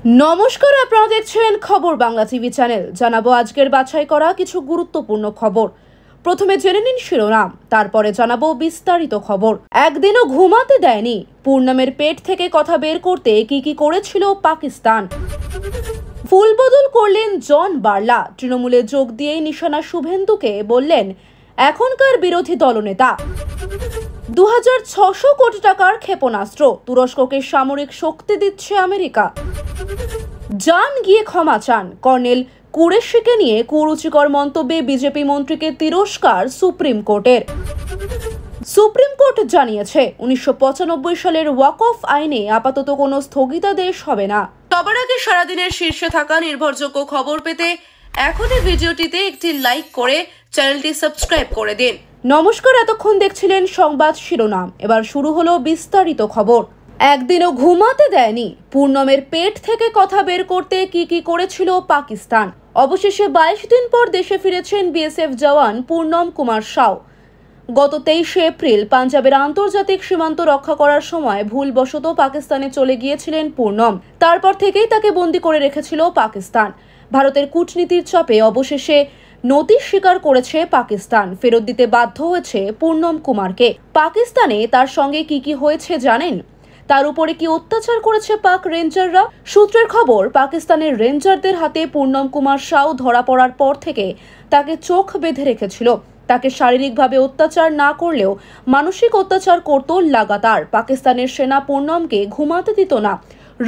নমস্কার, আপনারা দেখছেন খবর বাংলা টিভি চ্যানেল। জানাবো আজকের বাছাই করা কিছু গুরুত্বপূর্ণ খবর। প্রথমে জেনে নিন শিরোনাম, তারপরে জানাবো বিস্তারিত খবর। একদিনও ঘুমাতে দেয়নি, পূর্ণমের পেট থেকে কথা বের করতে কি করেছিল পাকিস্তান। ফুল বদল করলেন জন বার্লা, তৃণমূলে যোগ দিয়েই নিশানা শুভেন্দুকে, বললেন এখনকার বিরোধী দলনেতা। 2600 কোটি টাকার ক্ষেপণাস্ত্র, তুরস্ককে সামরিক শক্তি দিচ্ছে আমেরিকা। জান গিয়ে ক্ষমা চান, কর্নেল কুরেশিকে নিয়ে কুরুচিকর মন্তব্যে বিজেপি মন্ত্রীকে তিরস্কার সুপ্রিম কোর্টের। সুপ্রিম কোর্ট জানিয়েছে 1995 সালের ওয়াকফ আইনে আপাতত কোনো স্থগিতাদেশ হবে না। সবার আগে সারাদিনের শীর্ষে থাকা নির্ভরযোগ্য খবর পেতে এখনই ভিডিওটিতে একটি লাইক করে চ্যানেলটি সাবস্ক্রাইব করে দিন। নমস্কার, এতক্ষণ দেখছিলেন সংবাদ শিরোনাম। এবার শুরু হলো বিস্তারিত খবর। একদিনও ঘুমাতে দেয়নি, পূর্ণমের পেট থেকে কথা বের করতে কি করেছিল পাকিস্তান। অবশেষে 22 দিন পর দেশে ফিরেছেন বিএসএফ জওয়ান পূর্ণম কুমার সাউ। গত 23 এপ্রিল পাঞ্জাবের আন্তর্জাতিক সীমান্ত রক্ষা করার সময় ভুলবশত পাকিস্তানে চলে গিয়েছিলেন পূর্ণম। তারপর থেকেই তাকে বন্দী করে রেখেছিল পাকিস্তান। ভারতের কূটনীতির চাপে অবশেষে নতি স্বীকার করেছে পাকিস্তান, ফেরত দিতে বাধ্য হয়েছে পূর্ণম কুমারকে। পাকিস্তানে তার সঙ্গে কি হয়েছে জানেন? তার উপরে কি অত্যাচার করেছে পাক রেঞ্জাররা? সূত্রের খবর, পাকিস্তানের রেঞ্জারদের হাতে পূর্ণম কুমার সাউ ধরা পড়ার পর থেকে তাকে চোখ বেঁধে রেখেছিল। তাকে শারীরিকভাবে অত্যাচার না করলেও মানসিক অত্যাচার করত লাগাতার। পাকিস্তানের সেনা পূর্ণমকে ঘুমাতে দিত না,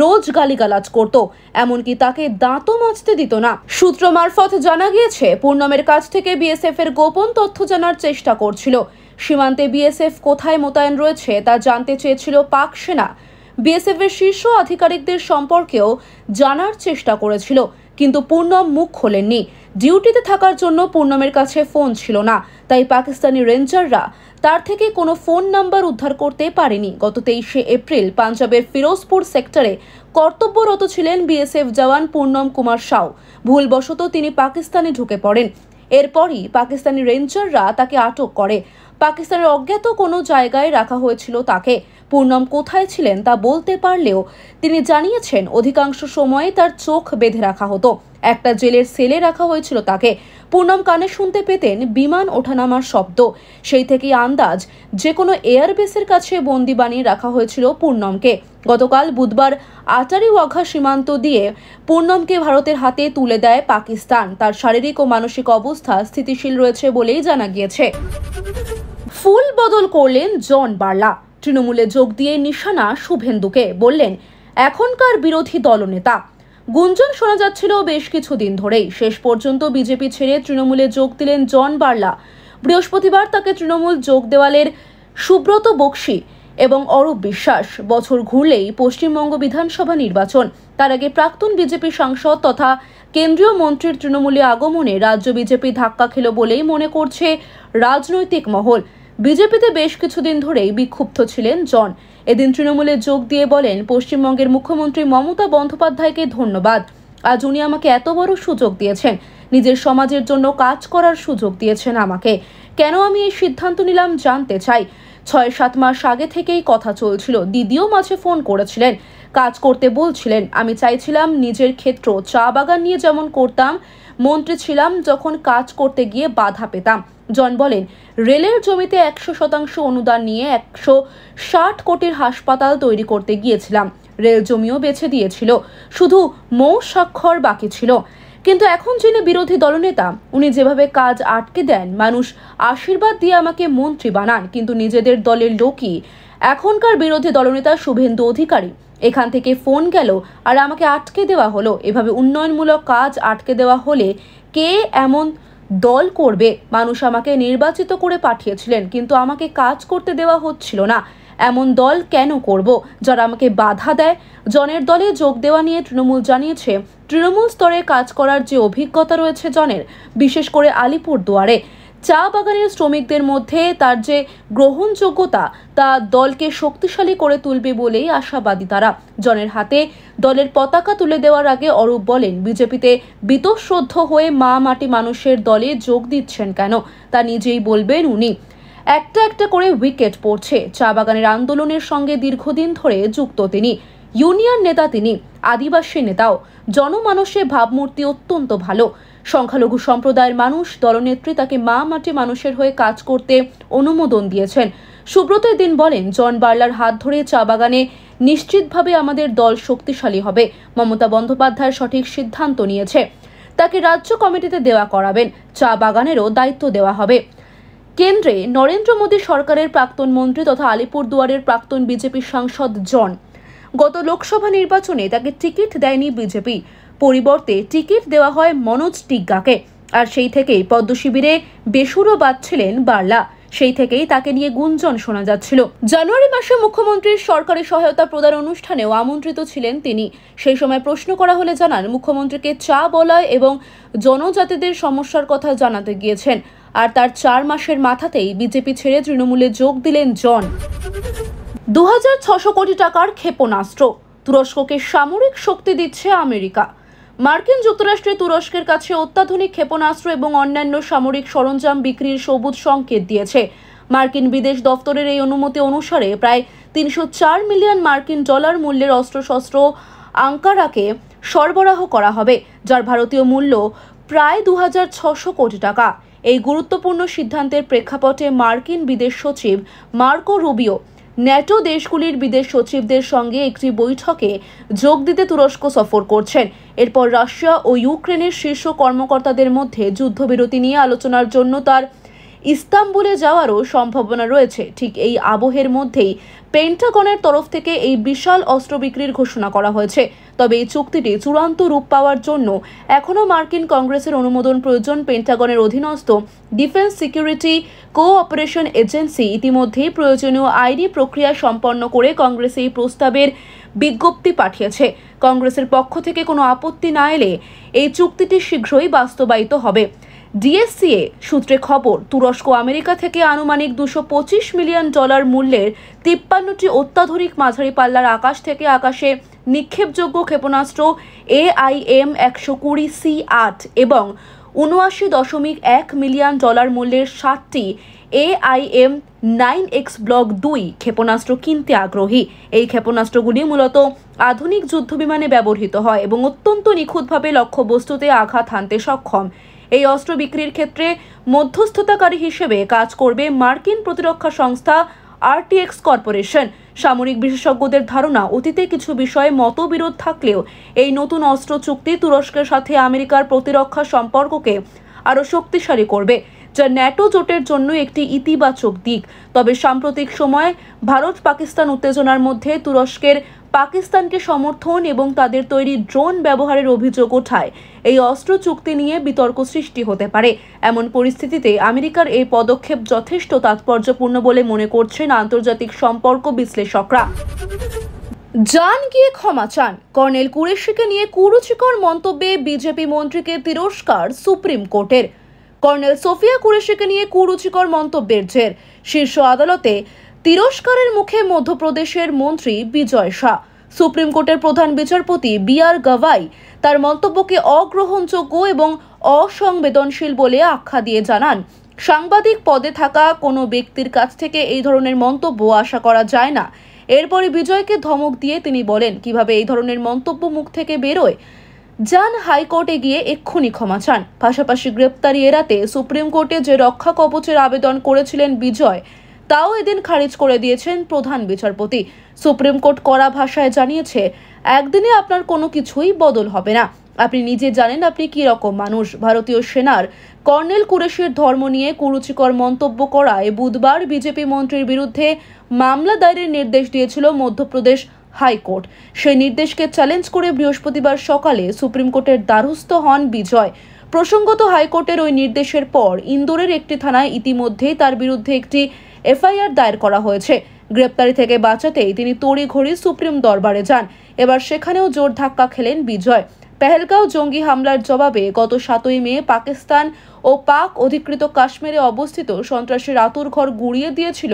রোজ গালিগালাজ করত, এমনকি তাকে দাঁতও মাজতে দিত না। সূত্র মারফত জানা গিয়েছে পূর্ণমের কাছ থেকে বিএসএফ এর গোপন তথ্য জানার চেষ্টা করছিল। সীমান্তে বিএসএফ কোথায় মোতায়েন রয়েছে তা জানতে চেয়েছিল পাক সেনা। বিএসএফ এর শীর্ষ আধিকারিকদের সম্পর্কেও জানার চেষ্টা করেছিল, কিন্তু পূর্ণম মুখ খোলেননি। ডিউটিতে থাকার জন্য পূর্ণমের কাছে ফোন ছিল না, তাই পাকিস্তানি রেঞ্জাররা তার থেকে কোনো ফোন নাম্বার উদ্ধার করতে পারেনি। গত 23 এপ্রিল পাঞ্জাবের ফিরোজপুর সেক্টরে কর্তব্যরত ছিলেন বিএসএফ জওয়ান পূর্ণম কুমার সাউ। ভুলবশত তিনি পাকিস্তানে ঢুকে পড়েন। এরপরই পাকিস্তানি রেঞ্জাররা তাকে আটক করে। পাকিস্তানের অজ্ঞাত কোনো জায়গায় রাখা হয়েছিল তাকে। পূর্ণম কোথায় ছিলেন তা বলতে পারলেও তিনি জানিয়েছেন অধিকাংশ সময়ে তার চোখ বেঁধে রাখা হতো। একটা জেলের সেলে রাখা হয়েছিল তাকে। পূর্ণম কানে শুনতে পেতেন বিমান ওঠানামার শব্দ। সেই থেকেই আন্দাজ যে কোনো এয়ারবেসের কাছে বন্দি বানিয়ে রাখা হয়েছিল পূর্ণমকে। গতকাল বুধবার আটারি ওয়াঘা সীমান্ত দিয়ে পূর্ণমকে ভারতের হাতে তুলে দেয় পাকিস্তান। তার শারীরিক ও মানসিক অবস্থা স্থিতিশীল রয়েছে বলেই জানা গিয়েছে। ফুল বদল করলেন জন বার্লা, তৃণমূলে যোগ দিয়ে নিশানা শুভেন্দুকে, বললেন এখনকার বিরোধী দলনেতা। গুঞ্জন শোনা যাচ্ছিল বেশ কিছুদিন ধরেই। শেষ পর্যন্ত বিজেপি ছেড়ে তৃণমূলে যোগ দিলেন জন বার্লা। বৃহস্পতিবার তাকে তৃণমূল যোগ দেওয়ালের সুব্রত বক্সি এবং অরূপ বিশ্বাস। বছর ঘুরলেই পশ্চিমবঙ্গ বিধানসভা নির্বাচন। তার আগে প্রাক্তন বিজেপি সাংসদ তথা কেন্দ্রীয় মন্ত্রীর তৃণমূলে আগমনে রাজ্য বিজেপি ধাক্কা খেল বলেই মনে করছে রাজনৈতিক মহল। বিজেপিতে বেশ কিছুদিন ধরেই বিক্ষুব্ধ ছিলেন জন। এদিন তৃণমূলে যোগ দিয়ে বলেন, পশ্চিমবঙ্গের মুখ্যমন্ত্রী মমতা বন্দ্যোপাধ্যায়কে ধন্যবাদ। আজ উনি আমাকে এত বড় সুযোগ দিয়েছেন, নিজের সমাজের জন্য কাজ করার সুযোগ দিয়েছেন আমাকে। কেন আমি এই সিদ্ধান্ত নিলাম জানতে চাই। 6-7 মাস আগে থেকেই কথা চলছিল, দিদিও মাঝে ফোন করেছিলেন, কাজ করতে বলছিলেন। আমি চাইছিলাম নিজের ক্ষেত্র চা বাগান নিয়ে যেমন করতাম, মন্ত্রী ছিলাম যখন কাজ করতে গিয়ে বাধা পেতাম। জন বলেন, রেলের জমিতে 100% অনুদান নিয়ে 160 কোটির হাসপাতাল তৈরি করতে গিয়েছিলাম। রেল জমিও বেছে দিয়েছিল, শুধু মৌ স্বাক্ষর বাকি ছিল। কিন্তু এখন যিনি বিরোধী দলনেতা, উনি যেভাবে কাজ আটকে দেন, মানুষ আশীর্বাদ দিয়ে আমাকে মন্ত্রী বানান, কিন্তু নিজেদের দলের লোকই এখনকার বিরোধী দলনেতা শুভেন্দু অধিকারী। এখান থেকে ফোন গেল আর আমাকে আটকে দেওয়া হলো। এভাবে উন্নয়নমূলক কাজ আটকে দেওয়া হলে কে এমন দল করবে? মানুষ আমাকে নির্বাচিত করে পাঠিয়েছিলেন, কিন্তু আমাকে কাজ করতে দেওয়া হচ্ছিল না। এমন দল কেন করব যারা আমাকে বাধা দেয়? জনের দলে যোগ দেওয়া নিয়ে তৃণমূল জানিয়েছে, তৃণমূল স্তরে কাজ করার যে অভিজ্ঞতা রয়েছে জনের, বিশেষ করে আলিপুরদুয়ারে চা বাগানের শ্রমিকদের মধ্যে তার যে গ্রহণযোগ্যতা, তা দলকে শক্তিশালী করে তুলবে বলেই আশাবাদী তারা। জনের হাতে দলের পতাকা তুলে দেওয়ার আগে অরূপ বলেন, বিজেপিতে বীতশ্রদ্ধ হয়ে মা মাটি মানুষের দলে যোগ দিচ্ছেন কেন তা নিজেই বলবেন উনি। একটা একটা করে উইকেট পড়ছে। চা বাগানের আন্দোলনের সঙ্গে দীর্ঘদিন ধরে যুক্ত তিনি। ইউনিয়ন নেতা তিনি, আদিবাসী নেতাও। জনমানসে ভাবমূর্তি অত্যন্ত ভালো। সংখ্যালঘু সম্প্রদায়ের মানুষ, দলনেত্রী তাকে মা মাটি মানুষের হয়ে কাজ করতে অনুমোদন দিয়েছেন। সুব্রত দিন বলেন, জন বার্লার হাত ধরে চা বাগানে নিশ্চিতভাবে আমাদের দল শক্তিশালী হবে। মমতা বন্দ্যোপাধ্যায় সঠিক সিদ্ধান্ত নিয়েছে, তাকে রাজ্য কমিটিতে দেওয়া করাবেন, চা বাগানেরও দায়িত্ব দেওয়া হবে। কেন্দ্রে নরেন্দ্র মোদী সরকারের প্রাক্তন মন্ত্রী তথা আলিপুরদুয়ারের প্রাক্তন বিজেপি সাংসদ জন, গত লোকসভা নির্বাচনে তাকে টিকিট দেয়নি বিজেপি, পরিবর্তে টিকিট দেওয়া হয় মনোজ টিগ্গাকে। আর সেই থেকেই পদ্ম শিবিরে বেসুরো বাজছিলেন বার্লা, সেই থেকেই তাকে নিয়ে গুঞ্জন শোনা যাচ্ছিল। জানুয়ারি মাসে মুখ্যমন্ত্রীর সরকারি সহায়তা প্রদান অনুষ্ঠানেও আমন্ত্রিত ছিলেন তিনি। সেই সময় প্রশ্ন করা হলে জানান, মুখ্যমন্ত্রীকে চা বলয় এবং জনজাতিদের সমস্যার কথা জানাতে গিয়েছেন। আর তার 4 মাসের মাথাতেই বিজেপি ছেড়ে তৃণমূলে যোগ দিলেন জন। 2600 কোটি টাকার ক্ষেপণাস্ত্র, তুরস্ককে সামরিক শক্তি দিচ্ছে আমেরিকা। মার্কিন যুক্তরাষ্ট্রে তুরস্কের কাছে অত্যাধুনিক ক্ষেপণাস্ত্র এবং অন্যান্য সামরিক সরঞ্জাম বিক্রির সবুজ সংকেত দিয়েছে। মার্কিন বিদেশ দফতরের এই অনুমতি অনুসারে প্রায় 304 মিলিয়ন মার্কিন ডলার মূল্যের অস্ত্রশস্ত্র আঙ্কারাকে সরবরাহ করা হবে, যার ভারতীয় মূল্য প্রায় 2600 কোটি টাকা। এই গুরুত্বপূর্ণ সিদ্ধান্তের প্রেক্ষাপটে মার্কিন বিদেশ সচিব মার্কো রুবিও ন্যাটো দেশগুলির বিদেশ সচিবদের সঙ্গে একটি বৈঠকে যোগ দিতে তুরস্ক সফর করছেন। এরপর রাশিয়া ও ইউক্রেনের শীর্ষ কর্মকর্তাদের মধ্যে যুদ্ধবিরতি নিয়ে আলোচনার জন্য তার ইস্তাম্বুলে যাওয়ারও সম্ভাবনা রয়েছে। ঠিক এই আবহের মধ্যেই পেন্টাগনের তরফ থেকে এই বিশাল অস্ত্র বিক্রির ঘোষণা করা হয়েছে। তবে এই চুক্তিটি চূড়ান্ত রূপ পাওয়ার জন্য এখনও মার্কিন কংগ্রেসের অনুমোদন প্রয়োজন। পেন্টাগনের অধীনস্থ ডিফেন্স সিকিউরিটি কোঅপারেশন এজেন্সি ইতিমধ্যেই প্রয়োজনীয় আইনি প্রক্রিয়া সম্পন্ন করে কংগ্রেসে এই প্রস্তাবের বিজ্ঞপ্তি পাঠিয়েছে। কংগ্রেসের পক্ষ থেকে কোনো আপত্তি না এলে এই চুক্তিটি শীঘ্রই বাস্তবায়িত হবে। ডিএসসিএ সূত্রে খবর, তুরস্ক আমেরিকা থেকে আনুমানিক 225 মিলিয়ন ডলার মূল্যের 53টি অত্যাধুনিক মাঝারি পাল্লার আকাশ থেকে আকাশে নিক্ষেপযোগ্য ক্ষেপণাস্ত্র AIM-120C8 এবং 79.1 মিলিয়ন ডলার মূল্যের 7টি AIM-9X ব্লক 2 ক্ষেপণাস্ত্র কিনতে আগ্রহী। এই ক্ষেপণাস্ত্রগুলি মূলত আধুনিক যুদ্ধবিমানে ব্যবহৃত হয় এবং অত্যন্ত নিখুঁতভাবে লক্ষ্যবস্তুতে আঘাত হানতে সক্ষম। এই অস্ত্র বিক্রির ক্ষেত্রে মধ্যস্থতাকারী হিসেবে কাজ করবে মার্কিন প্রতিরক্ষা সংস্থা RTX কর্পোরেশন। সামরিক বিশেষজ্ঞদের ধারণা, অতীতে কিছু বিষয়ে মতবিরোধ থাকলেও এই নতুন অস্ত্র চুক্তি তুরস্কের সাথে আমেরিকার প্রতিরক্ষা সম্পর্ককে আরও শক্তিশালী করবে, যা ন্যাটো জোটের জন্য একটি ইতিবাচক দিক। তবে সাম্প্রতিক সময়ে ভারত পাকিস্তান উত্তেজনার মধ্যে তুরস্কের পাকিস্তানকে সমর্থন এবং তাদের তৈরি ড্রোন ব্যবহারের অভিযোগ ওঠায় এই অস্ত্র চুক্তি নিয়ে বিতর্ক সৃষ্টি হতে পারে। এমন পরিস্থিতিতে আমেরিকার এই পদক্ষেপ যথেষ্ট তাৎপর্যপূর্ণ বলে মনে করছেন আন্তর্জাতিক সম্পর্ক বিশ্লেষকরা। জান গিয়ে ক্ষমা চান, কর্নেল কুরেশিকে নিয়ে কুরুচিকর মন্তব্যে বিজেপি মন্ত্রীকে তিরস্কার সুপ্রিম কোর্টের। কর্নেল সোফিয়া কুরেশিকে নিয়ে কুরুচিকর মন্তব্যের জের শীর্ষ আদালতে তিরস্কারের মুখে মধ্যপ্রদেশের মন্ত্রী বিজয় শাহ। সুপ্রিম কোর্টের প্রধান বিচারপতি BR গাভাই তার মন্তব্যকে অগ্রহণযোগ্য এবং অসংবেদনশীল বলে আখ্যা দিয়ে জানান, সাংবাদিক পদে থাকা কোনো ব্যক্তির কাছ থেকে এই ধরনের মন্তব্য আশা করা যায় না। এরপরে বিজয়কে ধমক দিয়ে তিনি বলেন, কিভাবে এই ধরনের মন্তব্য মুখ থেকে বেরোয়। জান হাইকোর্টে গিয়ে এক্ষুনি ক্ষমা চান। পাশাপাশি গ্রেপ্তারি এড়াতে সুপ্রিম কোর্টে যে রক্ষা কবচের আবেদন করেছিলেন বিজয়, তাও এদিন খারিজ করে দিয়েছেন প্রধান বিচারপতি। সুপ্রিম কোর্ট কড়া ভাষায় জানিয়েছে, একদিনে আপনার কোনো কিছুই বদল হবে না। আপনি নিজে জানেন আপনি কি রকম মানুষ। ভারতীয় সেনার কর্নেল কুরেশির ধর্ম নিয়ে কুরুচিকর মন্তব্য করায় বুধবার বিজেপি মন্ত্রীর বিরুদ্ধে মামলা দায়েরের নির্দেশ দিয়েছিল মধ্যপ্রদেশ হাইকোর্ট। সেই নির্দেশকে চ্যালেঞ্জ করে বৃহস্পতিবার সকালে সুপ্রিম কোর্টের দ্বারস্থ হন বিজয়। প্রসঙ্গত, হাইকোর্টের ওই নির্দেশের পর ইন্দোরের একটি থানায় ইতিমধ্যেই তার বিরুদ্ধে একটি FIR দায়ের করা হয়েছে। গ্রেপ্তারি থেকে বাঁচাতেই তিনি তড়িঘড়ি সুপ্রিম দরবারে যান। এবার সেখানেও জোর ধাক্কা খেলেন বিজয়। পেহেলগাঁও জঙ্গি হামলার জবাবে গত 7ই মে পাকিস্তান ও পাক অধিকৃত কাশ্মীরে অবস্থিত সন্ত্রাসীর আঁতুড়ঘর গুঁড়িয়ে দিয়েছিল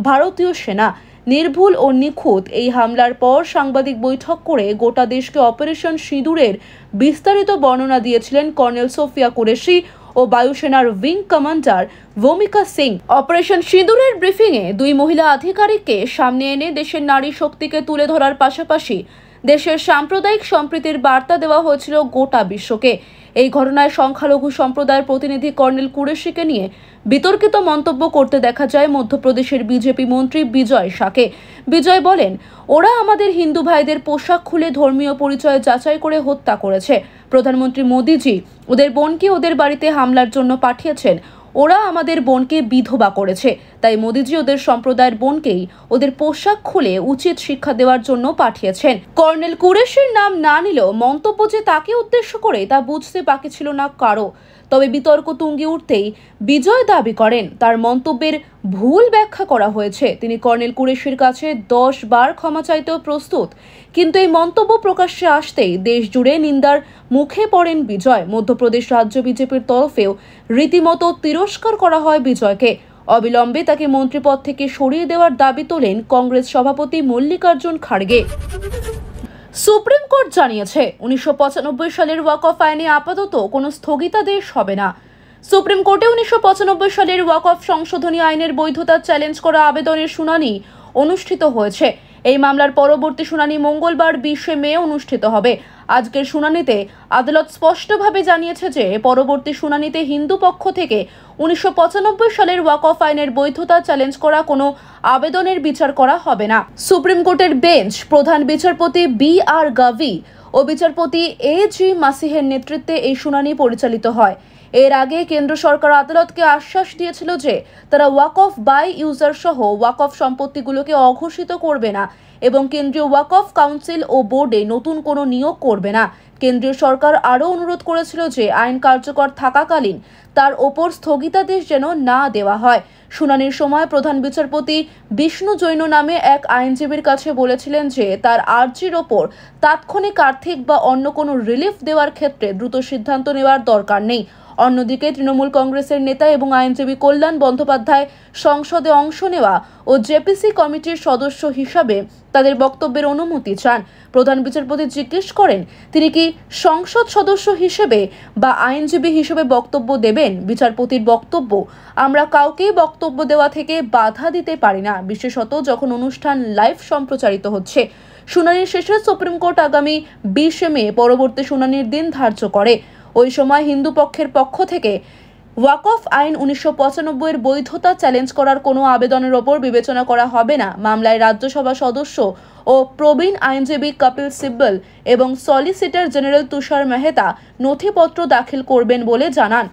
ভারতীয় সেনা। নির্ভুল ও নিখুঁত এই হামলার পর সাংবাদিক বৈঠক করে গোটা দেশকে অপারেশন সিঁদুরের বিস্তারিত বর্ণনা দিয়েছিলেন কর্নেল সোফিয়া কুরেশি ও বায়ুসেনার উইং কমান্ডার ভূমিকা সিং। অপারেশন সিঁদুরের ব্রিফিংয়ে দুই মহিলা আধিকারিককে সামনে এনে দেশের নারী শক্তিকে তুলে ধরার পাশাপাশি দেশের সাম্প্রদায়িক সম্প্রীতির বার্তা দেওয়া হয়েছিল গোটা বিশ্বকে। এই ঘটনায় সংখ্যালঘু সম্প্রদায়ের প্রতিনিধি কর্নেল কুরেশিকে নিয়ে বিতর্কিত মন্তব্য করতে দেখা যায় মধ্যপ্রদেশের বিজেপি মন্ত্রী বিজয় শাহকে। বিজয় বলেন, ওরা আমাদের হিন্দু ভাইদের পোশাক খুলে ধর্মীয় পরিচয় যাচাই করে হত্যা করেছে। প্রধানমন্ত্রী মোদিজি ওদের বোনকে ওদের বাড়িতে হামলার জন্য পাঠিয়েছেন। ওরা আমাদের বোনকে বিধবা করেছে, তাই মোদিজি ওদের সম্প্রদায়ের বোনকেই ওদের পোশাক খুলে উচিত শিক্ষা দেওয়ার জন্য পাঠিয়েছেন। কর্নেল কুরেশির নাম না নিলেও মন্তব্য যে তাকে উদ্দেশ্য করে তা বুঝতে বাকি ছিল না কারো। তবে বিতর্ক তুঙ্গে উঠতেই বিজয় দাবি করেন তার মন্তব্যের ভুল ব্যাখ্যা করা হয়েছে। তিনি কর্নেল কুরেশির কাছে 10 বার ক্ষমা চাইতেও প্রস্তুত, কিন্তু এই মন্তব্য প্রকাশ্যে আসতেই দেশ জুড়ে নিন্দার মুখে পড়েন বিজয়। মধ্যপ্রদেশ রাজ্য বিজেপির তরফেও রীতিমতো তিরস্কার করা হয় বিজয়কে। অবিলম্বে তাকে মন্ত্রীপদ থেকে সরিয়ে দেওয়ার দাবি তোলেন কংগ্রেস সভাপতি মল্লিকার্জুন খাড়গে। সুপ্রিম কোর্ট জানিয়েছে 1995 সালের ওয়াকফ আইনে আপাতত কোনো স্থগিতাদেশ হবে না। সুপ্রিম কোর্টে 1995 সালের ওয়াকফ সংশোধনী আইনের বৈধতা চ্যালেঞ্জ করা আবেদনের শুনানি অনুষ্ঠিত হয়েছে। এই মামলার পরবর্তী শুনানি মঙ্গলবার 20 মে অনুষ্ঠিত হবে। আজকের শুনানিতে আদালত স্পষ্টভাবে জানিয়েছে যে পরবর্তী শুনানিতে হিন্দু পক্ষ থেকে 1995 সালের ওয়াকফ আইনের বৈধতা চ্যালেঞ্জ করা কোনো আবেদনের বিচার করা হবে না। সুপ্রিম কোর্টের বেঞ্চ প্রধান বিচারপতি BR গাভি ও বিচারপতি AG মাসিহের নেতৃত্বে এই শুনানি পরিচালিত হয়। এর আগে কেন্দ্র সরকার আদালতকে আশ্বাস দিয়েছিল যে তারা ওয়াকফ বাই ইউজার সহ ওয়াকফ সম্পত্তিগুলোকে অঘোষিত করবে না এবং কেন্দ্রীয় ওয়াকফ কাউন্সিল ও বোর্ডে নতুন কোনো নিয়োগ করবে না। কেন্দ্রীয় সরকার আরও অনুরোধ করেছিল যে আইন কার্যকর থাকাকালীন তার ওপর স্থগিতাদেশ যেন না দেওয়া হয়। শুনানির সময় প্রধান বিচারপতি বিষ্ণু জৈন নামে এক আইনজীবীর কাছে বলেছিলেন যে তার আর্জির ওপর তাৎক্ষণিক আর্থিক বা অন্য কোনো রিলিফ দেওয়ার ক্ষেত্রে দ্রুত সিদ্ধান্ত নেওয়ার দরকার নেই। অন্যদিকে তৃণমূল কংগ্রেসের নেতা এবং আইনজীবী কল্যাণ বন্দ্যোপাধ্যায় সংসদে অংশ নেওয়া ও জেপিসি কমিটির সদস্য হিসাবে তাদের বক্তব্যের অনুমতি চান। প্রধান বিচারপতি জিজ্ঞেস করেন তিনি কি সংসদ সদস্য হিসেবে বা আইনজীবী হিসেবে বক্তব্য দেবেন। বিচারপতির বক্তব্য, আমরা কাউকেই বক্তব্য দেওয়া থেকে বাধা দিতে পারি না, বিশেষত যখন অনুষ্ঠান লাইভ সম্প্রচারিত হচ্ছে। শুনানির শেষে সুপ্রিম কোর্ট আগামী 20 মে পরবর্তী শুনানির দিন ধার্য করে। ওই সময় হিন্দু পক্ষের পক্ষ থেকে ওয়াকফ আইন 1995 এর বৈধতা চ্যালেঞ্জ করার কোনো আবেদনের ওপর বিবেচনা করা হবে না। মামলায় রাজ্যসভা সদস্য ও প্রবীণ আইনজীবী কপিল সিব্বল এবং সলিসিটর জেনারেল তুষার মেহতা নথিপত্র দাখিল করবেন বলে জানান।